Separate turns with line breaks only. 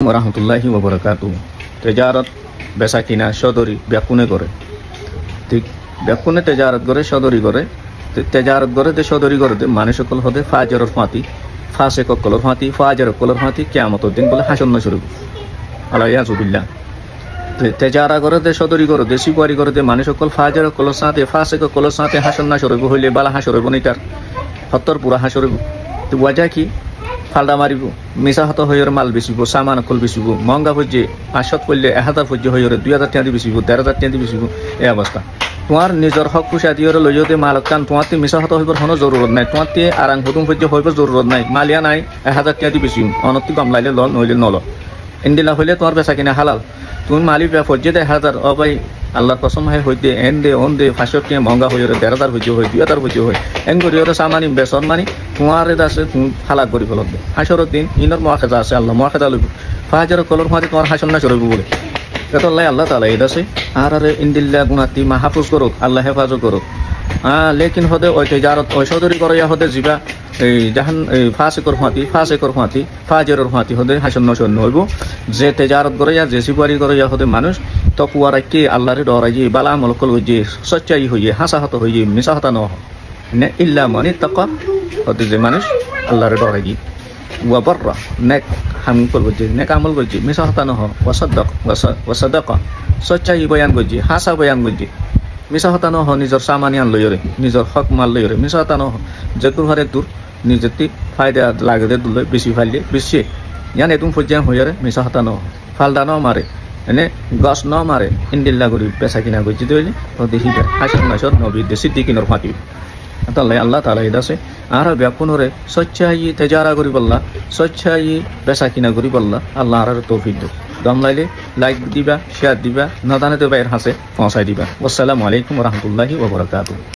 রহমতুল্লাহি ওয়া বারাকাতুহু। তেজারত বেচা কিনা সদরি ব্যাকুনে করে, ঠিক ব্যাকুনে তেজারত করে সদরি করে। তেজারত করে দে সদরি করে দে মানুষ সকল হতে ফাজরর ফাঁতি ফাঁসে ককলর ফাঁতি ফাজর কলর ফাঁতি কিয়ামতের দিন বলে হাসন না শুরু আলাইয়াজুবিল্লাহ। তেজারা করে দে সদরি করে দে সিপারি করে দে মানুষ সকল ফাজর কলর সাথে ফাঁসে ককলর সাথে হাসন না সরব হইলে বালা হাসরব নিতার হত্তর পুরা হাসরব। তো ওয়াজা কি ফালদা মারিব মিশা হত হইর মাল বেচিব সামান অকল বেচিব মহঙ্গা ফজ্জে 500 পড়লে 1000 ফজ্জে হইরে 2000 টাকা বেচিব 13000 টাকা বেচিব এই অবস্থা। তোমার নিজের হক খুশা দিয়ে লইতে মালক কান তোমার মিশা হত হইবার কোনো জরুরত নাই, তোমার আরাং হুতুম ফজ্জে হইবার জরুরত নাই। মালিয়া নাই 1000 টাকা বেচিব অনতি কম লাইলে লল নইলে নল ইন্দিলা হইলে তোমার বেচা কিনা হালাল। তুমি মালিক ফজ্জে 1000 অবাই আল্লাহর কসম হয় হইতে এন দে অন দে 500 টাকা মহঙ্গা হইরে 13000 ফজ্জে হয় 2000 ফজ্জে হয় এন করিওর সামানি বেসন মানি তোমার আছে তুমি হালাক করি ফেলত দে হাসরের দিন ইনর মুআখাযা আছে আল্লাহ মুআখাযা লইব ফাজর কলর ফাঁতি তোমার হাসন না সরব বলে কতল্লাই আল্লাহ তাআলা এই দাসে আর ইনদিল্লাহ গুনাতি মাহফুজ করুক আল্লাহ হেফাজত করুক। লেকিন হদে ওই তেজারত ওই সদরি করিয়া হদে জিবা এই জাহান ফাসিকর ফাঁতি ফাজরের ফাঁতি হদে হাসন নসন হইব। যে তেজারত করিয়া যে সিপারি করিয়া হদে মানুষ তকুয়া রাখি আল্লাহরে ডরাই বালা আমলকল হইয়ে সচ্চাই হইয়ে হাসাহত হইয়ে মিশাহতা ন নে ইল্লা মানি তাকা হদে যে মানুষ আল্লাহরে ডরাই ওয়া বাররা নেক হাম করবে নেক আমল করছে মিশাহতা ন ওয়াসাদাক সচ্চাই বয়ান করছে হাসা বয়ান করছে মিশাহতা ন নিজের সামানিয়ান লইরে নিজের হক মাল লইরে মিশাহতা ন যেকুর ঘরে দূর নিজের ফায়দা লাগে দূর বেশি ফাইলে বেশি ইয়ান এতুম ফজ্জান হইরে মিশাহতা ন ফালদা ন মারে এনে গছ ন মারে ইন্দিল্লা করি বেচা কিনা করছি দইলে ও দেখি হাসন নাসর নবী সিদ্দিকিনর ফাঁকি তাল্লাই আল্লাহ তাআলা ইদাসে আর ব্যাপনরে সচ্চাই তেজারা করি বললা সচ্চাই বেচা কিনা করি বললা আল্লাহ আর তৌফিক দাও। দম লাইলে লাইক দিবা শেয়ার দিবা নদানে তো বাইর হাসে পৌঁছাই দিবা। আসসালামু আলাইকুম ওয়া রাহমাতুল্লাহি ওয়া বারাকাতুহু।